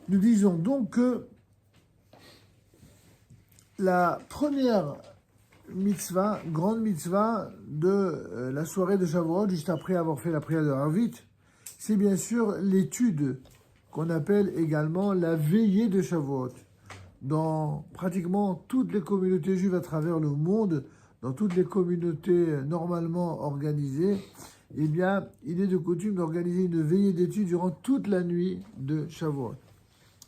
Nous disons donc que la première mitzvah, grande mitzvah de la soirée de Shavuot, juste après avoir fait la prière de Harvit, c'est bien sûr l'étude qu'on appelle également la veillée de Shavuot. Dans pratiquement toutes les communautés juives à travers le monde, dans toutes les communautés normalement organisées, eh bien, il est de coutume d'organiser une veillée d'études durant toute la nuit de Shavuot.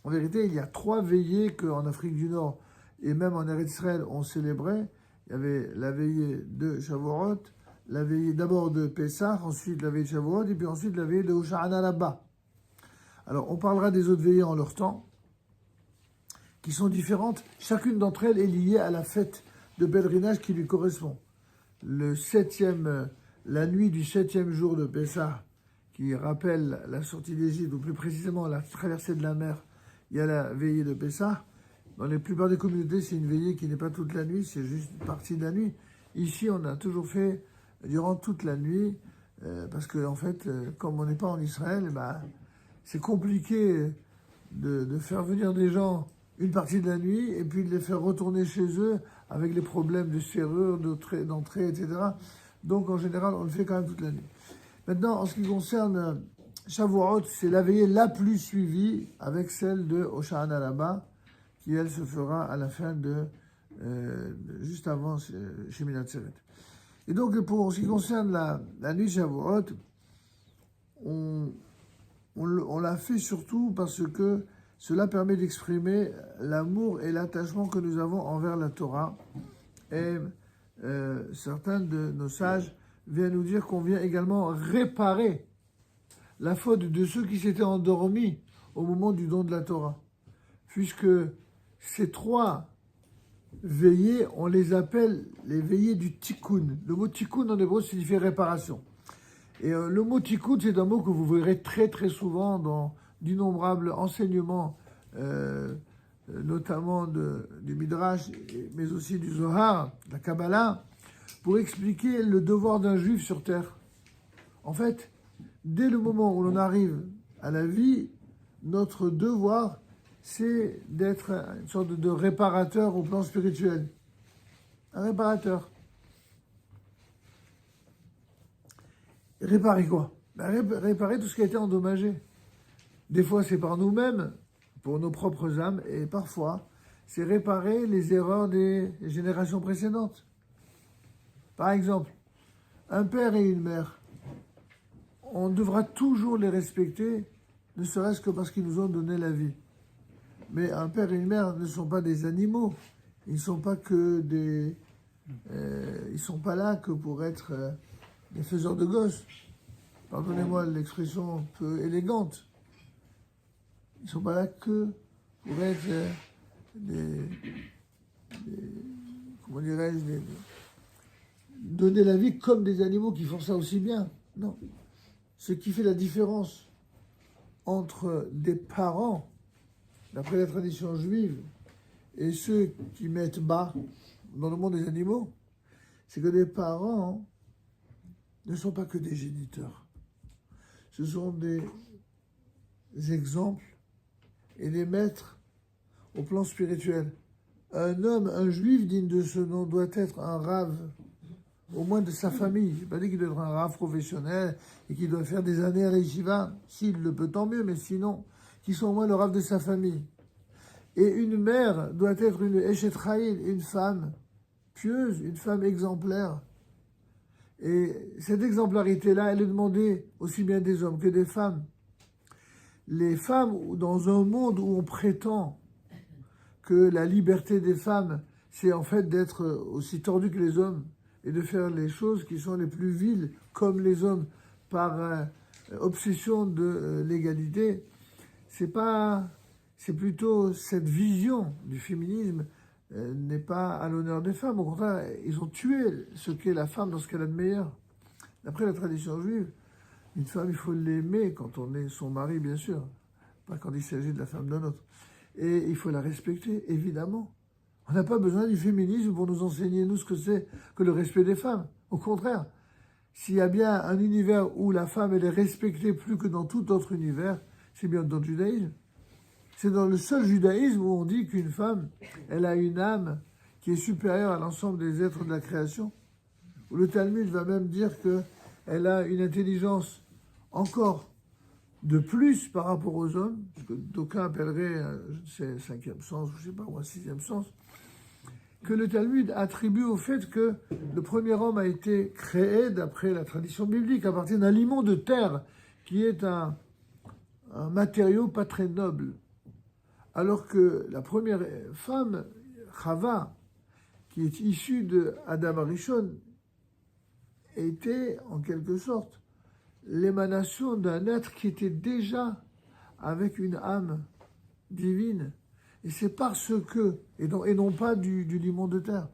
En vérité, il y a 3 veillées qu'en Afrique du Nord et même en Eretz Israël on célébrait. Il y avait la veillée de Shavuot, la veillée d'abord de Pessah, ensuite la veillée de Shavuot, et puis ensuite la veillée de Hoshana Rabbah. Alors, on parlera des autres veillées en leur temps, qui sont différentes. Chacune d'entre elles est liée à la fête de pèlerinage qui lui correspond. La nuit du 7e jour de Pessah, qui rappelle la sortie d'Égypte, ou plus précisément la traversée de la mer, il y a la veillée de Pessah. Dans la plupart des communautés, c'est une veillée qui n'est pas toute la nuit, c'est juste une partie de la nuit. Ici, on a toujours fait durant toute la nuit, parce que en fait, comme on n'est pas en Israël, c'est compliqué de faire venir des gens une partie de la nuit et puis de les faire retourner chez eux avec les problèmes de serrure, d'entrée, etc. Donc en général, on le fait quand même toute la nuit. Maintenant, en ce qui concerne Shavuot, c'est la veillée la plus suivie avec celle de Hoshana Rabbah, qui elle se fera à la fin juste avant Sheminat Atzeret. Et donc pour ce qui concerne la nuit Shavuot, on l'a fait surtout parce que cela permet d'exprimer l'amour et l'attachement que nous avons envers la Torah. Et certains de nos sages viennent nous dire qu'on vient également réparer la faute de ceux qui s'étaient endormis au moment du don de la Torah. Puisque ces 3 veillées, on les appelle les veillées du tikkun. Le mot tikkun en hébreu signifie réparation. Et le mot tikkun, c'est un mot que vous verrez très très souvent dans d'innombrables enseignements, notamment du Midrash, mais aussi du Zohar, de la Kabbalah, pour expliquer le devoir d'un juif sur terre. En fait, dès le moment où l'on arrive à la vie, notre devoir, c'est d'être une sorte de réparateur au plan spirituel. Un réparateur. Réparer quoi? Réparer tout ce qui a été endommagé. Des fois, c'est par nous-mêmes, pour nos propres âmes, et parfois, c'est réparer les erreurs des générations précédentes. Par exemple, un père et une mère, on devra toujours les respecter, ne serait-ce que parce qu'ils nous ont donné la vie. Mais un père et une mère ne sont pas des animaux. Ils ne sont pas que ils sont pas là que pour être des faiseurs de gosses. Pardonnez-moi l'expression un peu élégante. Ils ne sont pas là que pour être comment dirais-je, donner la vie comme des animaux qui font ça aussi bien. Non. Ce qui fait la différence entre des parents, d'après la tradition juive, et ceux qui mettent bas dans le monde des animaux, c'est que les parents ne sont pas que des géniteurs. Ce sont des exemples et des maîtres au plan spirituel. Un homme, un juif digne de ce nom doit être un rave, au moins de sa famille. Je n'ai pas dit qu'il doit être un rave professionnel et qu'il doit faire des années à l'Yeshiva. S'il le peut, tant mieux, mais sinon, qu'il soit au moins le rave de sa famille. Et une mère doit être une Eshet Chayil, une femme pieuse, une femme exemplaire. Et cette exemplarité-là, elle est demandée aussi bien des hommes que des femmes. Les femmes, dans un monde où on prétend que la liberté des femmes, c'est en fait d'être aussi tordues que les hommes et de faire les choses qui sont les plus viles comme les hommes par obsession de l'égalité, c'est plutôt cette vision du féminisme n'est pas à l'honneur des femmes. Au contraire, ils ont tué ce qu'est la femme dans ce qu'elle a de meilleur. D'après la tradition juive, une femme, il faut l'aimer quand on est son mari, bien sûr, pas quand il s'agit de la femme d'un autre. Et il faut la respecter, évidemment. On n'a pas besoin du féminisme pour nous enseigner, nous, ce que c'est que le respect des femmes. Au contraire, s'il y a bien un univers où la femme, elle est respectée plus que dans tout autre univers, c'est bien dans le judaïsme. C'est dans le seul judaïsme où on dit qu'une femme, elle a une âme qui est supérieure à l'ensemble des êtres de la création. Où le Talmud va même dire qu'elle a une intelligence encore de plus par rapport aux hommes, ce que d'aucuns appelleraient, je ne sais, cinquième sens, je ne sais pas moi, sixième sens, que le Talmud attribue au fait que le premier homme a été créé, d'après la tradition biblique, à partir d'un limon de terre, qui est un matériau pas très noble. Alors que la première femme, Chava, qui est issue de Adam Arishon, était en quelque sorte l'émanation d'un être qui était déjà avec une âme divine. Et c'est parce que, et non pas du limon de terre,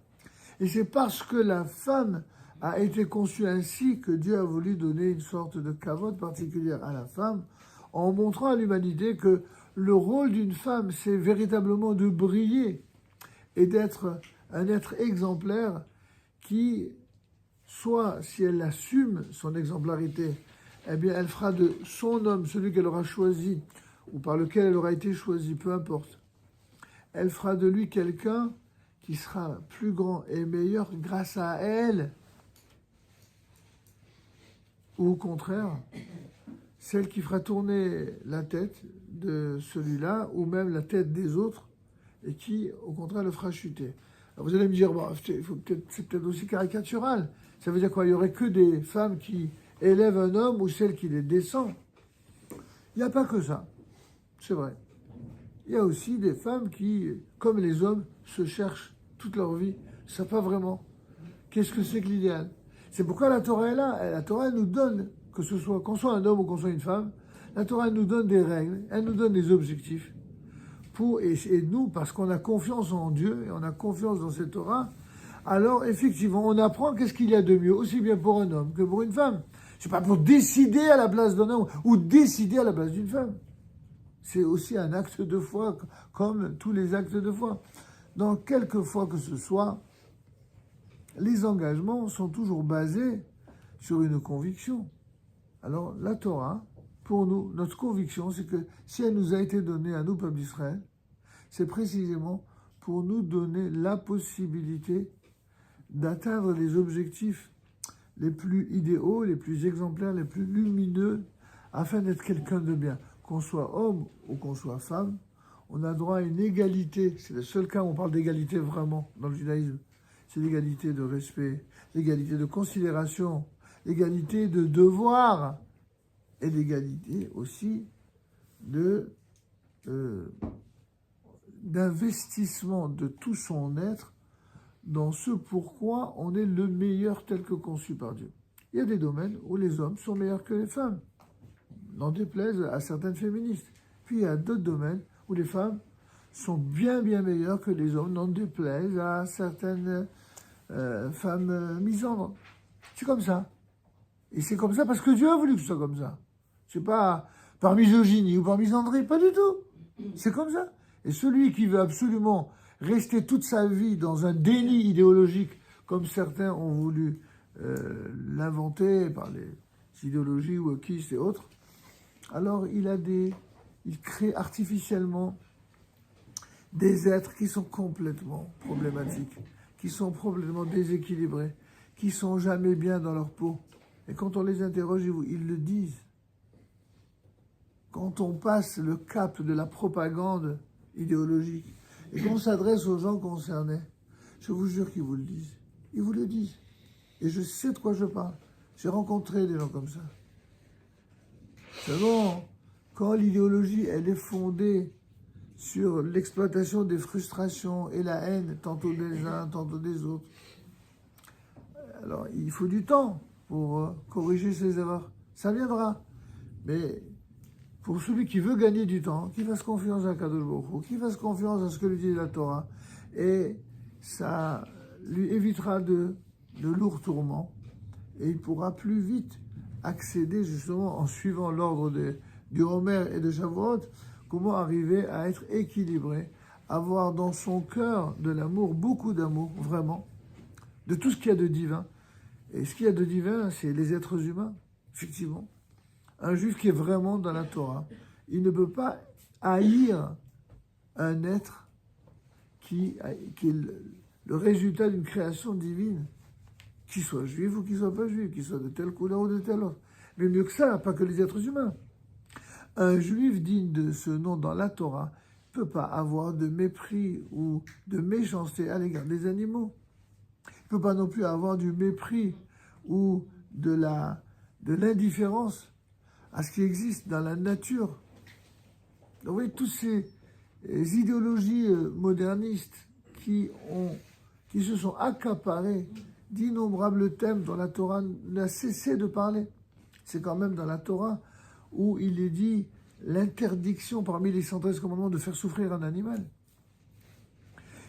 et c'est parce que la femme a été conçue ainsi que Dieu a voulu donner une sorte de kavod particulière à la femme, en montrant à l'humanité que le rôle d'une femme, c'est véritablement de briller et d'être un être exemplaire qui, soit si elle assume son exemplarité, eh bien elle fera de son homme, celui qu'elle aura choisi, ou par lequel elle aura été choisie, peu importe, elle fera de lui quelqu'un qui sera plus grand et meilleur grâce à elle. Ou au contraire, celle qui fera tourner la tête de celui-là, ou même la tête des autres, et qui, au contraire, le fera chuter. Alors vous allez me dire, bon, c'est peut-être aussi caricatural. Ça veut dire quoi? Il n'y aurait que des femmes qui élèvent un homme ou celles qui les descendent. Il n'y a pas que ça. C'est vrai. Il y a aussi des femmes qui, comme les hommes, se cherchent toute leur vie, ne savent pas vraiment qu'est-ce que c'est que l'idéal. C'est pourquoi la Torah est là. La Torah, elle nous donne, qu'on soit un homme ou qu'on soit une femme, la Torah, elle nous donne des règles, elle nous donne des objectifs. Et nous, parce qu'on a confiance en Dieu et on a confiance dans cette Torah, alors effectivement, on apprend qu'est-ce qu'il y a de mieux, aussi bien pour un homme que pour une femme. C'est pas pour décider à la place d'un homme ou décider à la place d'une femme. C'est aussi un acte de foi, comme tous les actes de foi. Dans quelque foi que ce soit, les engagements sont toujours basés sur une conviction. Alors, la Torah, pour nous, notre conviction, c'est que si elle nous a été donnée à nous, peuple d'Israël, c'est précisément pour nous donner la possibilité d'atteindre les objectifs les plus idéaux, les plus exemplaires, les plus lumineux, afin d'être quelqu'un de bien. Qu'on soit homme ou qu'on soit femme, on a droit à une égalité. C'est le seul cas où on parle d'égalité vraiment dans le judaïsme. C'est l'égalité de respect, l'égalité de considération, l'égalité de devoir et l'égalité aussi d'investissement de tout son être dans ce pourquoi on est le meilleur tel que conçu par Dieu. Il y a des domaines où les hommes sont meilleurs que les femmes, n'en déplaise à certaines féministes. Puis il y a d'autres domaines où les femmes sont bien meilleures que les hommes, n'en déplaise à certaines femmes misandres. C'est comme ça. Et c'est comme ça parce que Dieu a voulu que ce soit comme ça. C'est pas par misogynie ou par misandrie, pas du tout. C'est comme ça. Et celui qui veut absolument rester toute sa vie dans un déni idéologique, comme certains ont voulu l'inventer par les idéologies wokistes et autres, alors il crée artificiellement des êtres qui sont complètement problématiques, qui sont complètement déséquilibrés, qui sont jamais bien dans leur peau. Et quand on les interroge, ils le disent. Quand on passe le cap de la propagande idéologique et qu'on s'adresse aux gens concernés, je vous jure qu'ils vous le disent. Ils vous le disent. Et je sais de quoi je parle. J'ai rencontré des gens comme ça. C'est bon, quand l'idéologie, elle est fondée sur l'exploitation des frustrations et la haine, tantôt des uns, tantôt des autres, alors il faut du temps pour corriger ces erreurs. Ça viendra. Mais pour celui qui veut gagner du temps, qui fasse confiance à Kadosh Baruch Hu, qui fasse confiance à ce que lui dit la Torah, et ça lui évitera de lourds tourments, et il pourra plus vite accéder justement en suivant l'ordre du Homer et de Shavuot, comment arriver à être équilibré, avoir dans son cœur de l'amour, beaucoup d'amour, vraiment, de tout ce qu'il y a de divin. Et ce qu'il y a de divin, c'est les êtres humains, effectivement. Un juif qui est vraiment dans la Torah, il ne peut pas haïr un être qui est le résultat d'une création divine, qu'il soit juif ou qu'il soit pas juif, qu'il soit de telle couleur ou de telle autre. Mais mieux que ça, pas que les êtres humains. Un juif digne de ce nom dans la Torah ne peut pas avoir de mépris ou de méchanceté à l'égard des animaux. Il ne peut pas non plus avoir du mépris ou de l'indifférence à ce qui existe dans la nature. Vous voyez, toutes ces idéologies modernistes qui se sont accaparées d'innombrables thèmes dont la Torah n'a cessé de parler. C'est quand même dans la Torah où il est dit l'interdiction parmi les 113 commandements de faire souffrir un animal.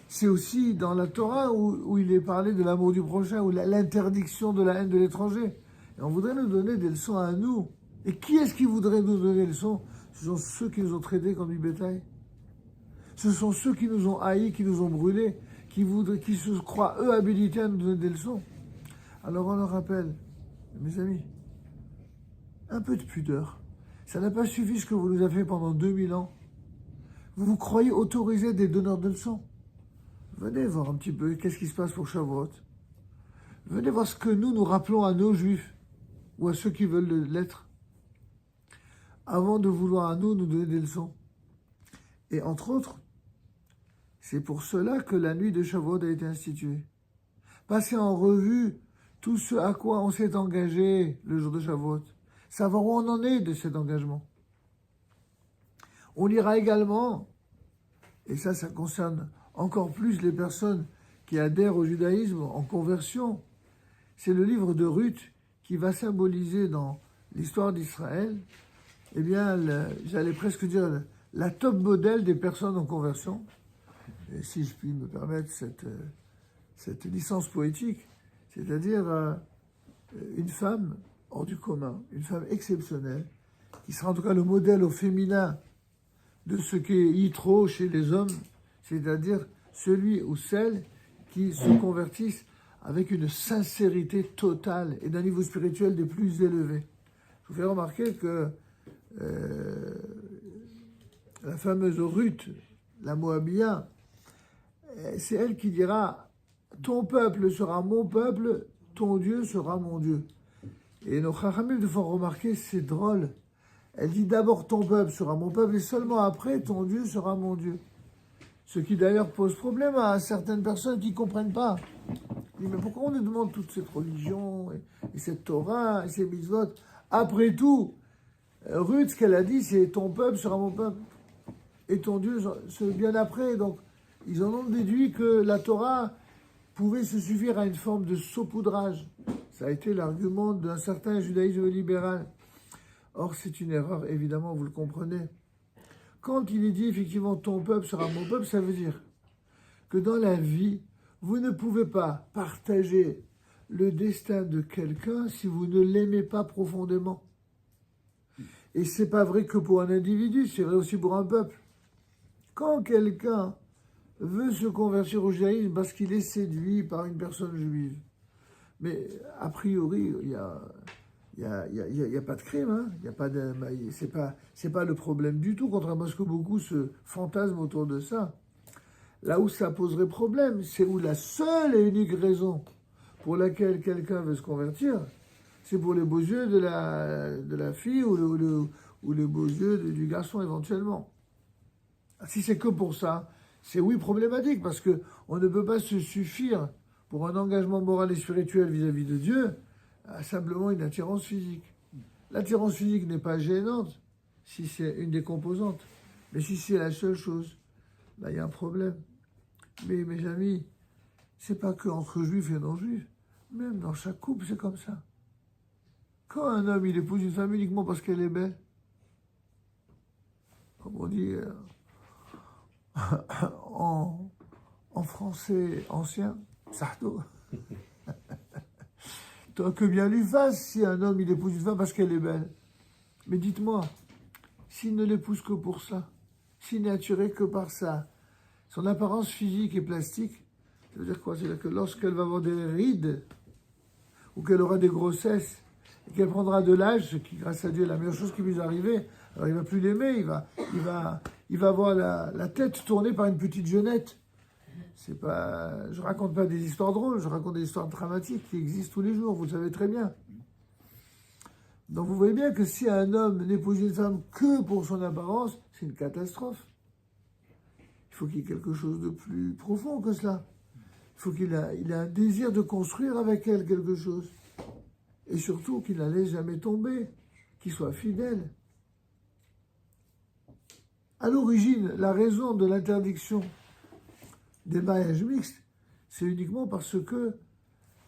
C'est aussi dans la Torah où il est parlé de l'amour du prochain, ou l'interdiction de la haine de l'étranger. Et on voudrait nous donner des leçons à nous. Et qui est-ce qui voudrait nous donner des leçons? Ce sont ceux qui nous ont traités comme du bétail. Ce sont ceux qui nous ont haïs, qui nous ont brûlés, qui se croient, eux, habilités à nous donner des leçons. Alors on leur rappelle, mes amis, un peu de pudeur. Ça n'a pas suffi ce que vous nous avez fait pendant 2000 ans. Vous vous croyez autorisé des donneurs de leçons. Venez voir un petit peu qu'est-ce qui se passe pour Shavuot. Venez voir ce que nous rappelons à nos juifs, ou à ceux qui veulent l'être, avant de vouloir à nous donner des leçons. Et entre autres, c'est pour cela que la nuit de Shavuot a été instituée. Passer en revue tout ce à quoi on s'est engagé le jour de Shavuot. Savoir où on en est de cet engagement. On lira également, et ça concerne encore plus les personnes qui adhèrent au judaïsme en conversion, c'est le livre de Ruth qui va symboliser dans l'histoire d'Israël, eh bien, j'allais presque dire la top modèle des personnes en conversion. Et si je puis me permettre cette licence poétique, c'est-à-dire une femme hors du commun, une femme exceptionnelle, qui sera en tout cas le modèle au féminin de ce qu'est Yitro chez les hommes, c'est-à-dire celui ou celle qui se convertissent avec une sincérité totale et d'un niveau spirituel des plus élevés. Je vous fais remarquer que la fameuse Ruth, la Moabia, c'est elle qui dira « Ton peuple sera mon peuple, ton Dieu sera mon Dieu ». Et nos Chachamim nous font remarquer, c'est drôle. Elle dit d'abord ton peuple sera mon peuple et seulement après ton Dieu sera mon Dieu. Ce qui d'ailleurs pose problème à certaines personnes qui ne comprennent pas. Ils disent mais pourquoi on nous demande toute cette religion et cette Torah et ces mitzvot? Après tout, Ruth, ce qu'elle a dit, c'est ton peuple sera mon peuple et ton Dieu c'est bien après. Donc ils en ont déduit que la Torah pouvait se suffire à une forme de saupoudrage. Ça a été l'argument d'un certain judaïsme libéral. Or, c'est une erreur, évidemment, vous le comprenez. Quand il est dit, effectivement, ton peuple sera mon peuple, ça veut dire que dans la vie, vous ne pouvez pas partager le destin de quelqu'un si vous ne l'aimez pas profondément. Et c'est pas vrai que pour un individu, c'est vrai aussi pour un peuple. Quand quelqu'un veut se convertir au judaïsme parce qu'il est séduit par une personne juive, mais a priori, il y a pas de crime, hein. Il y a pas de, c'est pas le problème du tout, contrairement à ce que beaucoup se fantasment autour de ça. Là où ça poserait problème, c'est où la seule et unique raison pour laquelle quelqu'un veut se convertir, c'est pour les beaux yeux de la fille ou les beaux yeux du garçon éventuellement. Si c'est que pour ça, c'est oui problématique, parce que on ne peut pas se suffire pour un engagement moral et spirituel vis-à-vis de Dieu à simplement une attirance physique. L'attirance physique n'est pas gênante si c'est une des composantes, mais si c'est la seule chose, là il y a un problème. Mais mes amis, c'est pas que entre juifs et non-juifs, même dans chaque couple c'est comme ça. Quand un homme il épouse une femme uniquement parce qu'elle est belle, comme on dit en français ancien, sardo. Tant que bien lui fasse si un homme il épouse une femme parce qu'elle est belle. Mais dites-moi, s'il ne l'épouse que pour ça, s'il n'est attiré que par ça, son apparence physique et plastique, ça veut dire quoi? C'est-à-dire que lorsqu'elle va avoir des rides, ou qu'elle aura des grossesses, et qu'elle prendra de l'âge, ce qui, grâce à Dieu, est la meilleure chose qui puisse arriver, alors il ne va plus l'aimer, il va avoir la tête tournée par une petite jeunette. C'est pas, je raconte pas des histoires drôles, je raconte des histoires dramatiques qui existent tous les jours, vous le savez très bien. Donc vous voyez bien que si un homme n'épouse une femme que pour son apparence, c'est une catastrophe. Il faut qu'il y ait quelque chose de plus profond que cela. Il faut qu'il ait un désir de construire avec elle quelque chose. Et surtout qu'il ne la laisse jamais tomber, qu'il soit fidèle. À l'origine, la raison de l'interdiction des mariages mixtes, c'est uniquement parce que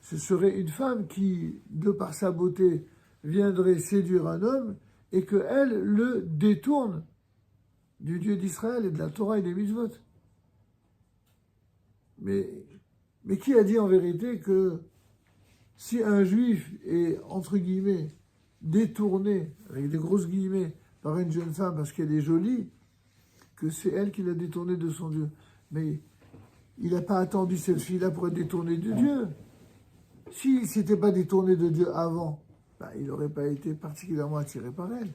ce serait une femme qui, de par sa beauté, viendrait séduire un homme et qu'elle le détourne du Dieu d'Israël et de la Torah et des mitzvot. Mais qui a dit en vérité que si un juif est, entre guillemets, détourné, avec des grosses guillemets, par une jeune femme parce qu'elle est jolie, que c'est elle qui l'a détourné de son Dieu? Mais il n'a pas attendu cette fille-là pour être détourné de Dieu. S'il ne s'était pas détourné de Dieu avant, il n'aurait pas été particulièrement attiré par elle.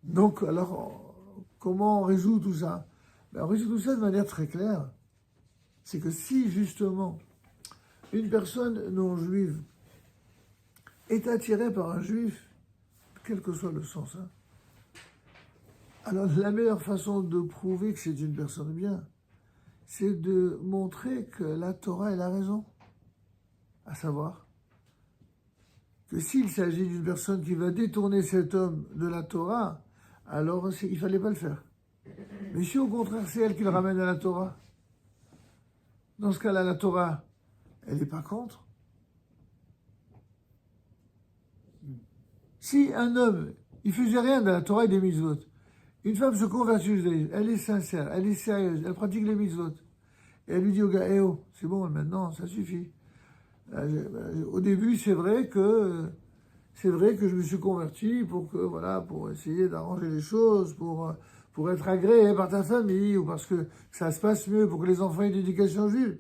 Donc, alors, comment on résout tout ça? On résout tout ça de manière très claire. C'est que si, justement, une personne non juive est attirée par un juif, quel que soit le sens, alors la meilleure façon de prouver que c'est une personne bien, c'est de montrer que la Torah est la raison. À savoir que s'il s'agit d'une personne qui va détourner cet homme de la Torah, alors il ne fallait pas le faire. Mais si au contraire c'est elle qui le ramène à la Torah, dans ce cas-là, la Torah, elle n'est pas contre. Si un homme, il faisait rien de la Torah et des mitzvot, une femme se convertit au judaïsme, elle est sincère, elle est sérieuse, elle pratique les mitzvot, et elle lui dit au gars, eh oh, c'est bon, maintenant, ça suffit. Au début, c'est vrai que je me suis converti pour essayer d'arranger les choses, pour être agréé par ta famille, ou parce que ça se passe mieux, pour que les enfants aient une éducation juive.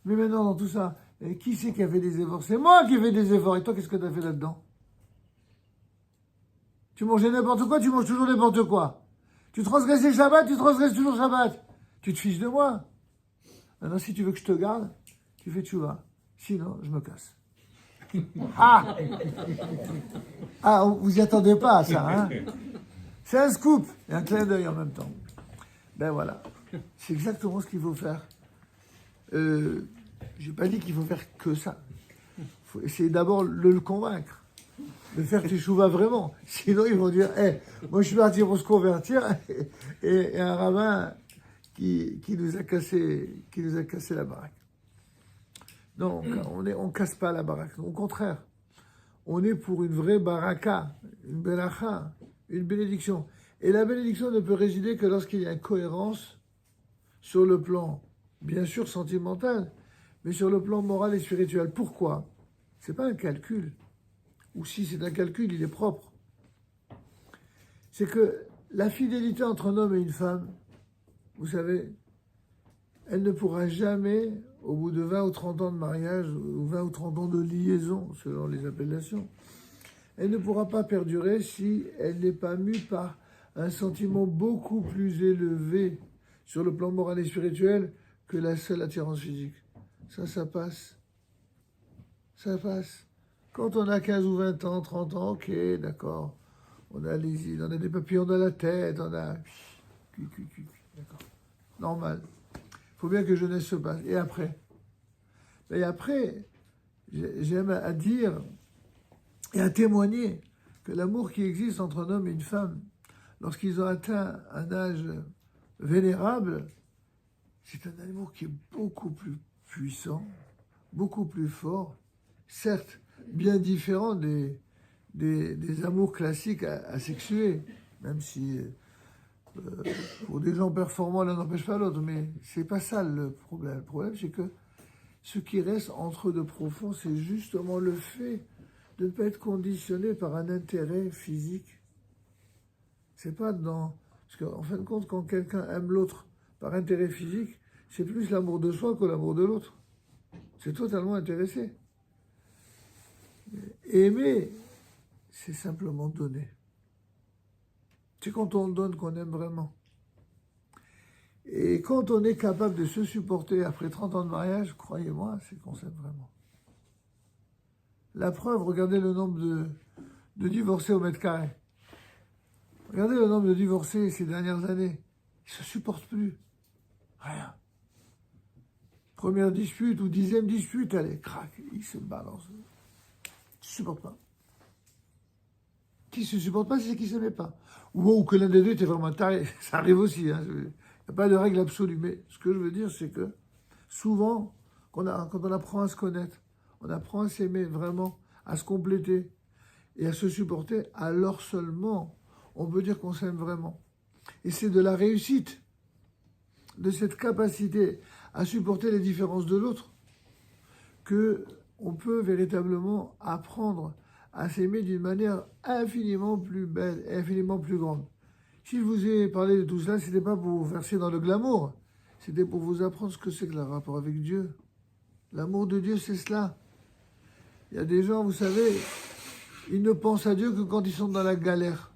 Mais maintenant, dans tout ça, qui c'est qui a fait des efforts? C'est moi qui ai fait des efforts. Et toi, qu'est-ce que tu as fait là-dedans? Tu mangeais n'importe quoi, tu manges toujours n'importe quoi. Tu transgressais Shabbat, tu transgresses toujours Shabbat. Tu te fiches de moi. Maintenant, si tu veux que je te garde, tu fais tchouva. Sinon, je me casse. Ah, vous y attendez pas à ça, hein? C'est un scoop et un clin d'œil en même temps. Ben voilà, c'est exactement ce qu'il faut faire. J'ai pas dit qu'il faut faire que ça. Il faut essayer d'abord de le convaincre, de faire teshuva vraiment. Sinon, ils vont dire, moi je suis parti pour se convertir et un rabbin qui nous a cassé la baraque. Non, on casse pas la baraque. Au contraire, on est pour une vraie baraka, une belacha, une bénédiction. Et la bénédiction ne peut résider que lorsqu'il y a une cohérence sur le plan, bien sûr, sentimental, mais sur le plan moral et spirituel. Pourquoi? C'est pas un calcul. Ou si c'est un calcul, il est propre. C'est que la fidélité entre un homme et une femme, vous savez, elle ne pourra jamais, au bout de 20 ou 30 ans de mariage, ou 20 ou 30 ans de liaison, selon les appellations, elle ne pourra pas perdurer si elle n'est pas mue par un sentiment beaucoup plus élevé sur le plan moral et spirituel que la seule attirance physique. Ça passe. Ça passe. Quand on a 15 ou 20 ans, 30 ans, ok, d'accord. On a les îles, on a des papillons dans la tête, on a... D'accord. Normal. Il faut bien que jeunesse se passe. Et après? Et après, j'aime à dire et à témoigner que l'amour qui existe entre un homme et une femme, lorsqu'ils ont atteint un âge vénérable, c'est un amour qui est beaucoup plus puissant, beaucoup plus fort, certes bien différent des amours classiques asexués, même si pour des gens performants l'un n'empêche pas l'autre, mais c'est pas ça le problème. Le problème, c'est que ce qui reste entre eux de profond, c'est justement le fait de ne pas être conditionné par un intérêt physique. C'est pas dans... Parce qu'en fin de compte, quand quelqu'un aime l'autre par intérêt physique, c'est plus l'amour de soi que l'amour de l'autre. C'est totalement intéressé. Aimer, c'est simplement donner. C'est quand on donne qu'on aime vraiment. Et quand on est capable de se supporter après 30 ans de mariage, croyez-moi, c'est qu'on s'aime vraiment. La preuve, regardez le nombre de divorcés au mètre carré. Regardez le nombre de divorcés ces dernières années. Ils ne se supportent plus. Rien. Première dispute ou 10e dispute, allez, crac, ils se balancent. Ils ne se supportent pas. Qui ne se supporte pas, c'est ceux qui ne s'aimaient pas. Ou que l'un des deux était vraiment taré. Ça arrive aussi. Hein. Il n'y a pas de règle absolue. Mais ce que je veux dire, c'est que souvent, quand on apprend à se connaître, on apprend à s'aimer vraiment, à se compléter et à se supporter, alors seulement on peut dire qu'on s'aime vraiment. Et c'est de la réussite, de cette capacité à supporter les différences de l'autre, qu'on peut véritablement apprendre à s'aimer d'une manière infiniment plus belle et infiniment plus grande. Si je vous ai parlé de tout cela, ce n'était pas pour vous verser dans le glamour, c'était pour vous apprendre ce que c'est que le rapport avec Dieu. L'amour de Dieu, c'est cela. Il y a des gens, vous savez, ils ne pensent à Dieu que quand ils sont dans la galère.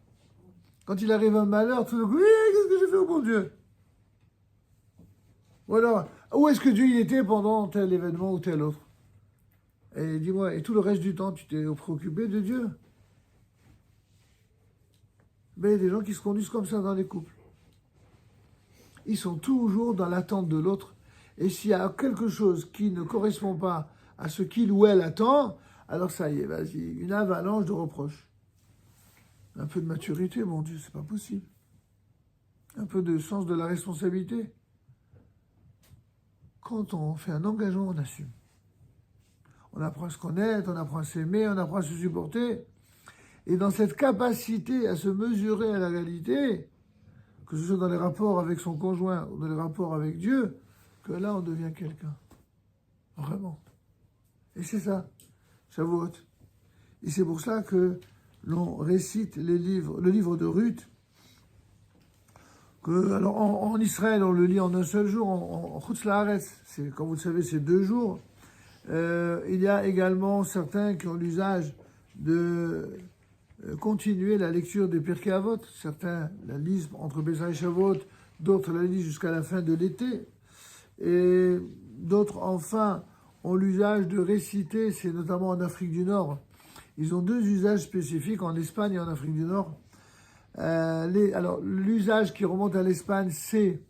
Quand il arrive un malheur, tout le coup, qu'est-ce que j'ai fait au bon Dieu? Ou alors, où est-ce que Dieu il était pendant tel événement ou tel autre? Et dis-moi, et tout le reste du temps, tu t'es préoccupé de Dieu? Mais il y a des gens qui se conduisent comme ça dans les couples. Ils sont toujours dans l'attente de l'autre. Et s'il y a quelque chose qui ne correspond pas à ce qu'il ou elle attend, alors ça y est, vas-y, une avalanche de reproches. Un peu de maturité, mon Dieu, c'est pas possible. Un peu de sens de la responsabilité. Quand on fait un engagement, on assume. On apprend à se connaître, on apprend à s'aimer, on apprend à se supporter. Et dans cette capacité à se mesurer à la réalité, que ce soit dans les rapports avec son conjoint ou dans les rapports avec Dieu, que là, on devient quelqu'un. Vraiment. Et c'est ça, Shavuot. Et c'est pour ça que l'on récite le livre de Ruth. Alors en Israël, on le lit en un seul jour, en Chutz La'aretz, comme vous le savez, c'est 2 jours. Il y a également certains qui ont l'usage de continuer la lecture des Pirkei Avot. Certains la lisent entre Pessah et Shavuot, d'autres la lisent jusqu'à la fin de l'été. Et d'autres, enfin, ont l'usage de réciter, c'est notamment en Afrique du Nord. Ils ont 2 usages spécifiques, en Espagne et en Afrique du Nord. Alors, l'usage qui remonte à l'Espagne, c'est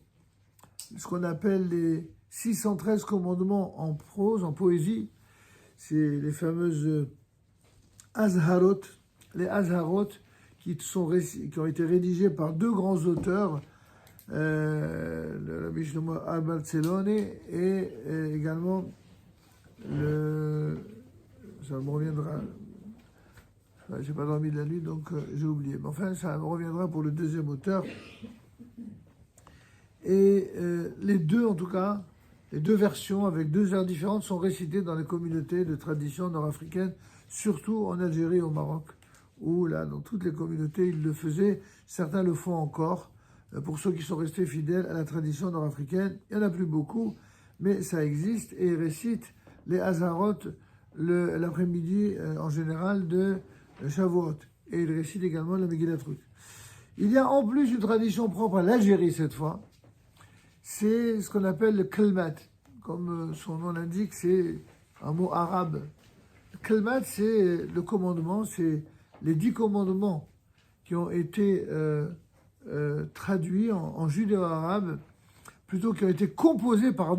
ce qu'on appelle les 613 commandements en prose, en poésie. C'est les fameuses Azharot, les Azharot qui ont été rédigés par 2 grands auteurs, le Rabbi Shlomo Barcelone et également ça me reviendra. J'ai pas dormi de la nuit, donc j'ai oublié. Mais enfin, ça me reviendra pour le 2e auteur. Et les 2, en tout cas, les 2 versions avec 2 heures différentes sont récitées dans les communautés de tradition nord-africaine, surtout en Algérie et au Maroc, où là, dans toutes les communautés, ils le faisaient. Certains le font encore. Pour ceux qui sont restés fidèles à la tradition nord-africaine, il n'y en a plus beaucoup, mais ça existe et ils récitent les Hazarot l'après-midi en général de Shavuot. Et ils récitent également la Megillat Ruth. Il y a en plus une tradition propre à l'Algérie cette fois. C'est ce qu'on appelle le Kelmat. Comme son nom l'indique, c'est un mot arabe. Le Kelmat, c'est le commandement, c'est les 10 commandements qui ont été traduits en judéo-arabe, plutôt qui ont été composés, par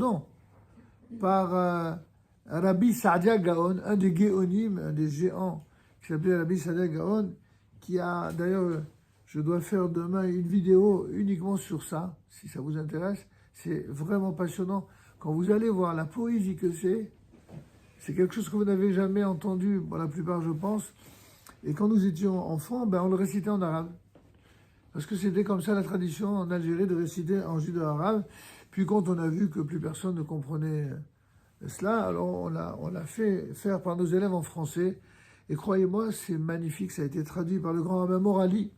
Rabbi Saadia Gaon, un des Géonim, un des géants, qui s'appelait Rabbi Saadia Gaon, qui a d'ailleurs, je dois faire demain une vidéo uniquement sur ça, si ça vous intéresse. C'est vraiment passionnant. Quand vous allez voir la poésie que c'est quelque chose que vous n'avez jamais entendu, pour la plupart je pense. Et quand nous étions enfants, on le récitait en arabe. Parce que c'était comme ça la tradition en Algérie de réciter en judéo-arabe. Puis quand on a vu que plus personne ne comprenait cela, alors on l'a fait faire par nos élèves en français. Et croyez-moi, c'est magnifique. Ça a été traduit par le grand rabbin Morali,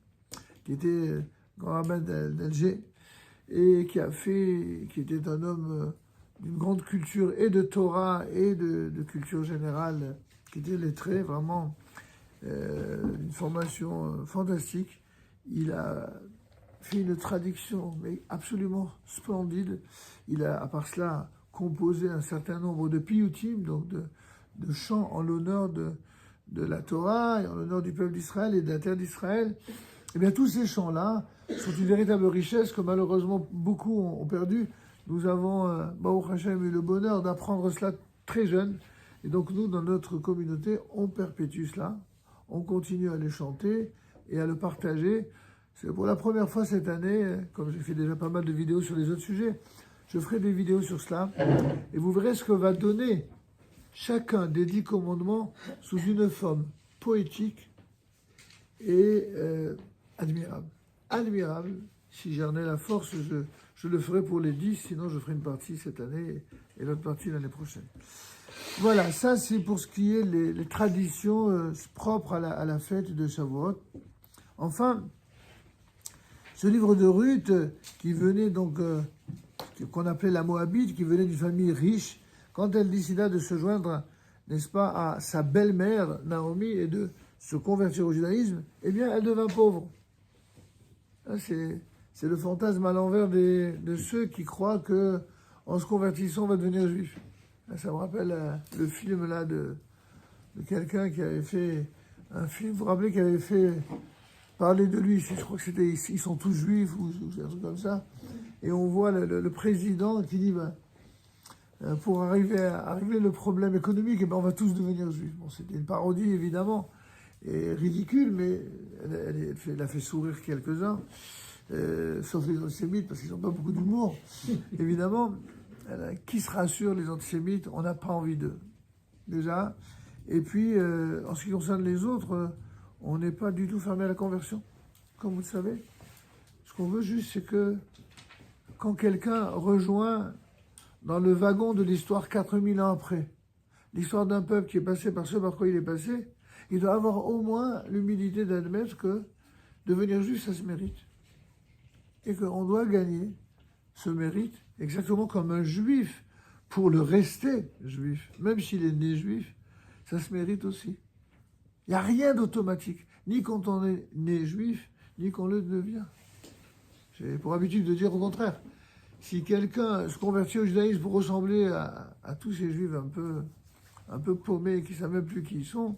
qui était grand rabbin d'Alger, et qui était un homme d'une grande culture et de Torah et de culture générale, qui était lettré, vraiment une formation fantastique. Il a fait une traduction mais absolument splendide. Il a, à part cela, composé un certain nombre de piyutim, donc de chants en l'honneur de la Torah et en l'honneur du peuple d'Israël et de la terre d'Israël. Eh bien, tous ces chants-là sont une véritable richesse que malheureusement beaucoup ont perdu. Nous avons, Baruch Hashem, eu le bonheur d'apprendre cela très jeune. Et donc nous, dans notre communauté, on perpétue cela. On continue à les chanter et à le partager. C'est pour la première fois cette année, comme j'ai fait déjà pas mal de vidéos sur les autres sujets, je ferai des vidéos sur cela. Et vous verrez ce que va donner chacun des 10 commandements sous une forme poétique et admirable. Admirable. Si j'en ai la force, je le ferai pour les 10, sinon je ferai une partie cette année et l'autre partie l'année prochaine. Voilà, ça c'est pour ce qui est les traditions propres à la fête de Shavuot. Enfin, ce livre de Ruth, qui venait donc, qu'on appelait la Moabite, qui venait d'une famille riche, quand elle décida de se joindre, n'est-ce pas, à sa belle-mère, Naomi, et de se convertir au judaïsme, eh bien, elle devint pauvre. C'est le fantasme à l'envers de ceux qui croient que en se convertissant, on va devenir juif. Ça me rappelle le film là de quelqu'un qui avait fait un film, vous vous rappelez, qui avait fait parler de lui, je crois que c'était Ils sont tous juifs ou un truc comme ça. Et on voit le président qui dit pour arriver le problème économique, eh ben, on va tous devenir juifs. Bon, c'était une parodie évidemment, et ridicule, mais elle a fait sourire quelques-uns, sauf les antisémites, parce qu'ils n'ont pas beaucoup d'humour, évidemment. Qui se rassure, les antisémites, on n'a pas envie d'eux, déjà. Et puis, en ce qui concerne les autres, on n'est pas du tout fermé à la conversion, comme vous le savez. Ce qu'on veut juste, c'est que quand quelqu'un rejoint dans le wagon de l'histoire 4000 ans après, l'histoire d'un peuple qui est passé par ce par quoi il est passé, il doit avoir au moins l'humilité d'admettre que devenir juif, ça se mérite. Et qu'on doit gagner ce mérite, exactement comme un juif, pour le rester juif, même s'il est né juif, ça se mérite aussi. Il n'y a rien d'automatique, ni quand on est né juif, ni quand on le devient. J'ai pour habitude de dire au contraire. Si quelqu'un se convertit au judaïsme pour ressembler à tous ces juifs un peu paumés, qui ne savent même plus qui ils sont,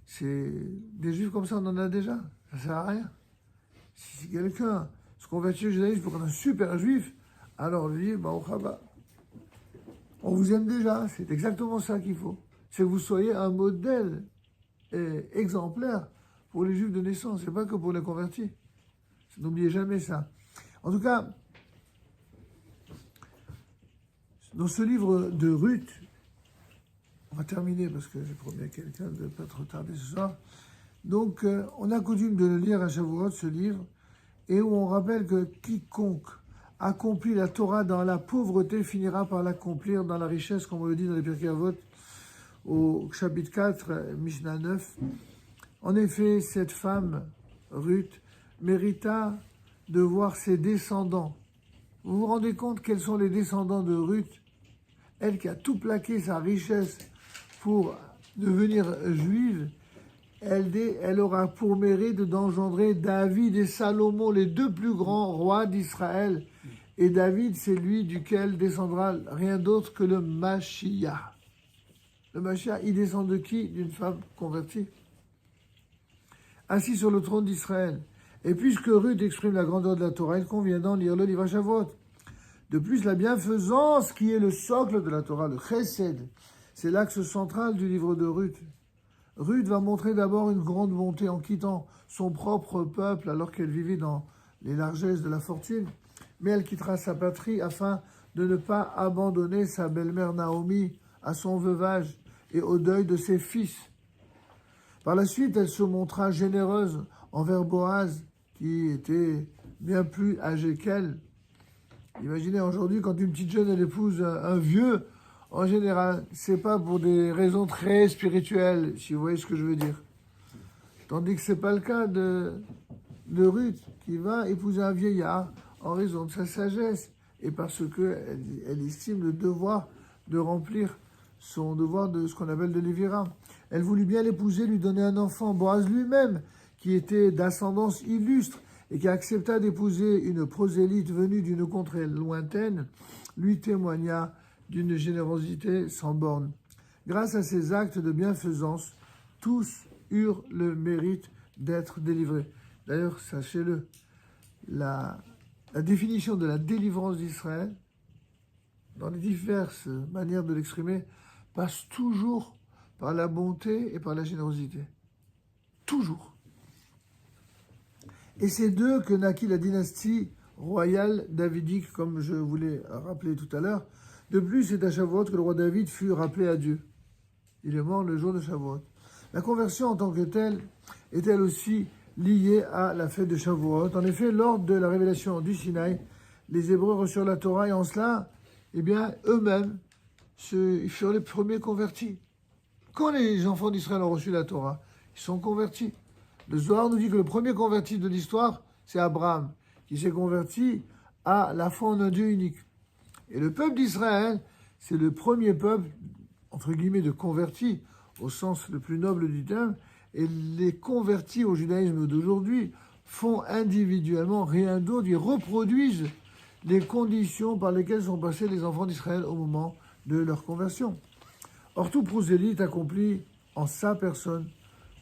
c'est des juifs comme ça, on en a déjà. Ça ne sert à rien. Si quelqu'un se convertit au judaïsme pour être un super juif, alors lui, on vous aime déjà. C'est exactement ça qu'il faut. C'est que vous soyez un modèle exemplaire pour les juifs de naissance, c'est pas que pour les convertis. N'oubliez jamais ça. En tout cas, dans ce livre de Ruth, on va terminer parce que j'ai promis à quelqu'un de ne pas trop tarder ce soir. Donc, on a coutume de le lire à Shavuot, ce livre, et où on rappelle que quiconque accomplit la Torah dans la pauvreté finira par l'accomplir dans la richesse, comme on le dit dans les Pirkei Avot, au chapitre 4, Mishnah 9. En effet, cette femme, Ruth, mérita de voir ses descendants. Vous vous rendez compte quels sont les descendants de Ruth? Elle qui a tout plaqué sa richesse pour devenir juive, elle aura pour mérite d'engendrer David et Salomon, les deux plus grands rois d'Israël. Et David, c'est lui duquel descendra rien d'autre que le Mashiach. Le Mashiach, il descend de qui? D'une femme convertie, assis sur le trône d'Israël. Et puisque Ruth exprime la grandeur de la Torah, il convient d'en lire le livre à Shavuot. De plus, la bienfaisance qui est le socle de la Torah, le chesed, c'est l'axe central du livre de Ruth. Ruth va montrer d'abord une grande bonté en quittant son propre peuple alors qu'elle vivait dans les largesses de la fortune, mais elle quittera sa patrie afin de ne pas abandonner sa belle-mère Naomi à son veuvage et au deuil de ses fils. Par la suite, elle se montra généreuse envers Boaz, qui était bien plus âgé qu'elle. Imaginez aujourd'hui, quand une petite jeune elle épouse un vieux, en général, c'est pas pour des raisons très spirituelles, si vous voyez ce que je veux dire. Tandis que c'est pas le cas de Ruth, qui va épouser un vieillard en raison de sa sagesse et parce qu'elle estime le devoir de remplir son devoir de ce qu'on appelle de lévira. Elle voulut bien l'épouser, lui donner un enfant. Boaz lui-même, qui était d'ascendance illustre et qui accepta d'épouser une prosélyte venue d'une contrée lointaine, lui témoigna d'une générosité sans borne. Grâce à ces actes de bienfaisance, tous eurent le mérite d'être délivrés. D'ailleurs, sachez-le, la définition de la délivrance d'Israël, dans les diverses manières de l'exprimer, passe toujours par la bonté et par la générosité. Toujours. Et c'est d'eux que naquit la dynastie royale davidique, comme je vous l'ai rappelé tout à l'heure. De plus, c'est à Shavuot que le roi David fut rappelé à Dieu. Il est mort le jour de Shavuot. La conversion en tant que telle est elle aussi liée à la fête de Shavuot. En effet, lors de la révélation du Sinaï, les Hébreux reçurent la Torah et en cela, eh bien, eux-mêmes, ils furent les premiers convertis. Quand les enfants d'Israël ont reçu la Torah, ils sont convertis. Le Zohar nous dit que le premier converti de l'histoire, c'est Abraham, qui s'est converti à la foi en un Dieu unique. Et le peuple d'Israël, c'est le premier peuple, entre guillemets, de convertis, au sens le plus noble du terme, et les convertis au judaïsme d'aujourd'hui font individuellement rien d'autre, ils reproduisent les conditions par lesquelles sont passés les enfants d'Israël au moment de leur conversion. Or, tout prosélyte accomplit en sa personne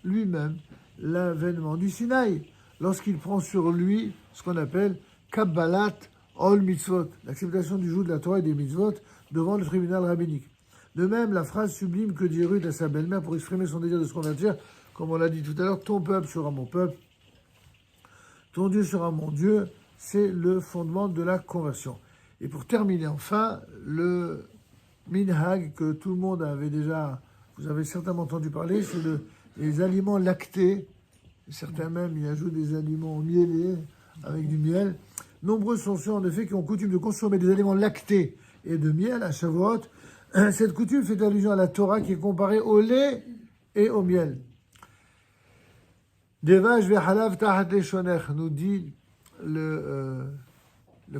lui-même l'avènement du Sinaï, lorsqu'il prend sur lui ce qu'on appelle Kabbalat Ol Mitzvot, l'acceptation du joug de la Torah et des mitzvot devant le tribunal rabbinique. De même, la phrase sublime que dit Ruth à sa belle-mère pour exprimer son désir de se convertir, comme on l'a dit tout à l'heure, ton peuple sera mon peuple, ton Dieu sera mon Dieu, c'est le fondement de la conversion. Et pour terminer enfin, le minhag que tout le monde avait déjà, vous avez certainement entendu parler, c'est les aliments lactés. Certains même y ajoutent des aliments mielés avec du miel. Nombreux sont ceux en effet qui ont coutume de consommer des aliments lactés et de miel à Shavuot. Cette coutume fait allusion à la Torah qui est comparée au lait et au miel. Devash ve'halav tahat leshonech, nous dit le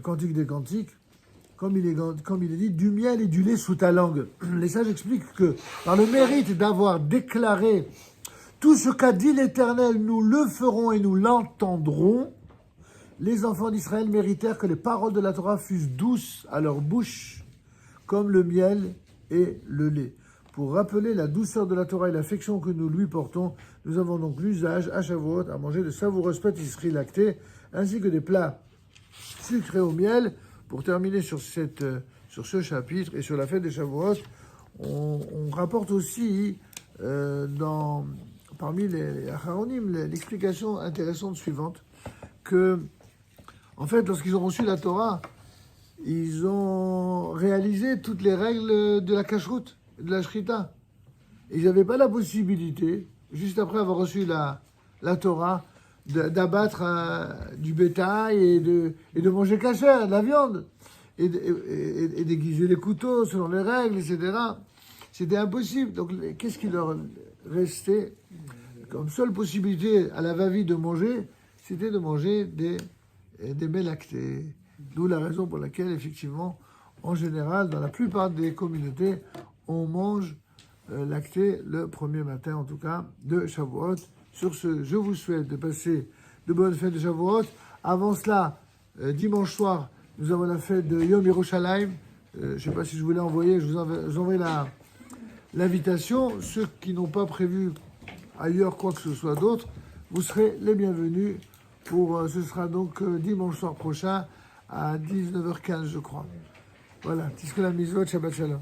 cantique des cantiques, comme il est dit, du miel et du lait sous ta langue. Les sages expliquent que par le mérite d'avoir déclaré tout ce qu'a dit l'Éternel, nous le ferons et nous l'entendrons, les enfants d'Israël méritèrent que les paroles de la Torah fussent douces à leur bouche, comme le miel et le lait. Pour rappeler la douceur de la Torah et l'affection que nous lui portons, nous avons donc l'usage à Shavuot à manger de savoureuses pâtisseries lactées, ainsi que des plats sucrés au miel. Pour terminer sur ce chapitre et sur la fête des Shavuot, on rapporte aussi parmi les Acharonim l'explication intéressante suivante, que en fait, lorsqu'ils ont reçu la Torah, ils ont réalisé toutes les règles de la cacheroute, de la shrita. Ils n'avaient pas la possibilité, juste après avoir reçu la Torah, d'abattre du bétail et de manger kasher, de la viande, et d'aiguiser les couteaux selon les règles, etc. C'était impossible. Donc, qu'est-ce qui leur restait comme seule possibilité à la va-vite de manger? C'était de manger des mets lactés. D'où la raison pour laquelle, effectivement, en général, dans la plupart des communautés, on mange lacté le premier matin, en tout cas, de Shavuot. Sur ce, je vous souhaite de passer de bonnes fêtes de Shavuot. Avant cela, dimanche soir, nous avons la fête de Yom Yerushalayim. Je ne sais pas si je vous l'ai envoyé, je vous envoie l'invitation. Ceux qui n'ont pas prévu ailleurs quoi que ce soit d'autre, vous serez les bienvenus. Ce sera donc dimanche soir prochain à 19h15, je crois. Voilà, Tiskala Mizvot, Shabbat Shalom.